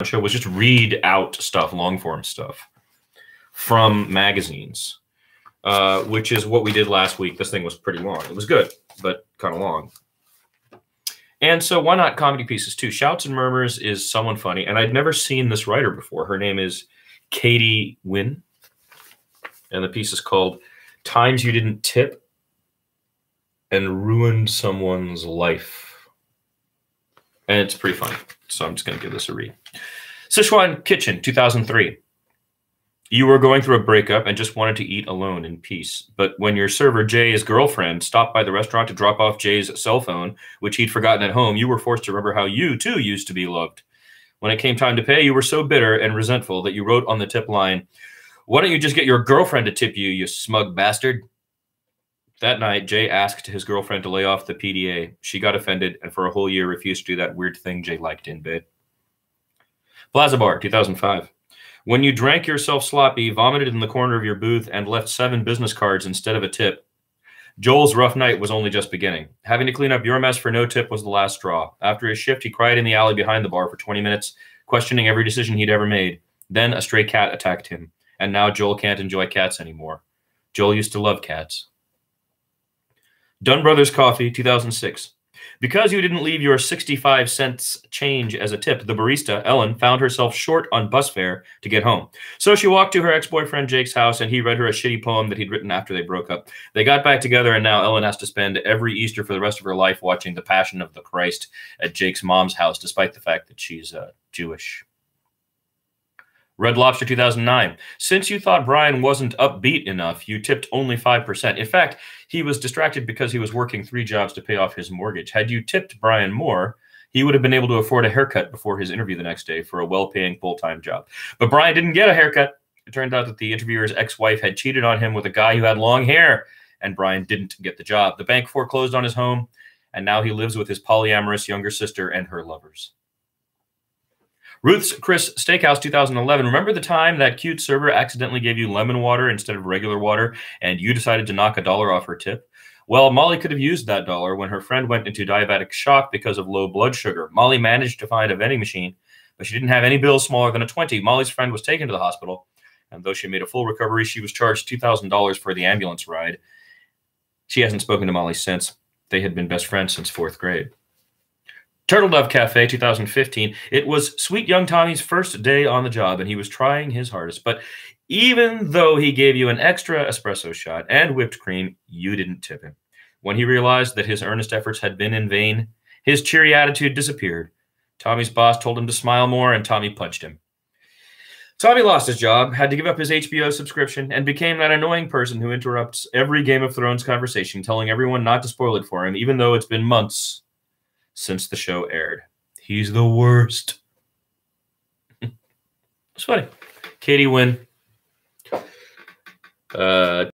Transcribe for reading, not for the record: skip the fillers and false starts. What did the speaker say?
show was just read out stuff, long form stuff from magazines, which is what we did last week. This thing was pretty long. It was good, but kind of long. And so why not comedy pieces too? Shouts and Murmurs is someone funny, and I'd never seen this writer before. Her name is Katie Nguyen, and the piece is called Times You Didn't Tip and Ruined Someone's Life. And it's pretty funny, so I'm just going to give this a read. Sichuan Kitchen, 2003. You were going through a breakup and just wanted to eat alone in peace. But when your server, Jay's girlfriend, stopped by the restaurant to drop off Jay's cell phone, which he'd forgotten at home, you were forced to remember how you, too, used to be loved. When it came time to pay, you were so bitter and resentful that you wrote on the tip line, "Why don't you just get your girlfriend to tip you, you smug bastard?" That night, Jay asked his girlfriend to lay off the PDA. She got offended and for a whole year refused to do that weird thing Jay liked in bed. Plaza Bar, 2005. When you drank yourself sloppy, vomited in the corner of your booth, and left 7 business cards instead of a tip, Joel's rough night was only just beginning. Having to clean up your mess for no tip was the last straw. After his shift, he cried in the alley behind the bar for 20 minutes, questioning every decision he'd ever made. Then a stray cat attacked him, and now Joel can't enjoy cats anymore. Joel used to love cats. Dunn Brothers Coffee, 2006. Because you didn't leave your 65 cents change as a tip, the barista, Ellen, found herself short on bus fare to get home. So she walked to her ex-boyfriend Jake's house, and he read her a shitty poem that he'd written after they broke up. They got back together, and now Ellen has to spend every Easter for the rest of her life watching The Passion of the Christ at Jake's mom's house, despite the fact that she's Jewish. Red Lobster, 2009. Since you thought Brian wasn't upbeat enough, you tipped only 5%. In fact, he was distracted because he was working 3 jobs to pay off his mortgage. Had you tipped Brian more, he would have been able to afford a haircut before his interview the next day for a well-paying full-time job. But Brian didn't get a haircut. It turned out that the interviewer's ex-wife had cheated on him with a guy who had long hair, and Brian didn't get the job. The bank foreclosed on his home, and now he lives with his polyamorous younger sister and her lovers. Ruth's Chris Steakhouse, 2011. Remember the time that cute server accidentally gave you lemon water instead of regular water, and you decided to knock $1 off her tip? Well, Molly could have used that dollar when her friend went into diabetic shock because of low blood sugar. Molly managed to find a vending machine, but she didn't have any bills smaller than a 20. Molly's friend was taken to the hospital, and though she made a full recovery, she was charged $2,000 for the ambulance ride. She hasn't spoken to Molly since. They had been best friends since 4th grade. Turtle Dove Cafe, 2015. It was Sweet Young Tommy's first day on the job, and he was trying his hardest. But even though he gave you an extra espresso shot and whipped cream, you didn't tip him. When he realized that his earnest efforts had been in vain, his cheery attitude disappeared. Tommy's boss told him to smile more, and Tommy punched him. Tommy lost his job, had to give up his HBO subscription, and became that annoying person who interrupts every Game of Thrones conversation, telling everyone not to spoil it for him, even though it's been months since the show aired. He's the worst. It's funny. Katie Nguyen.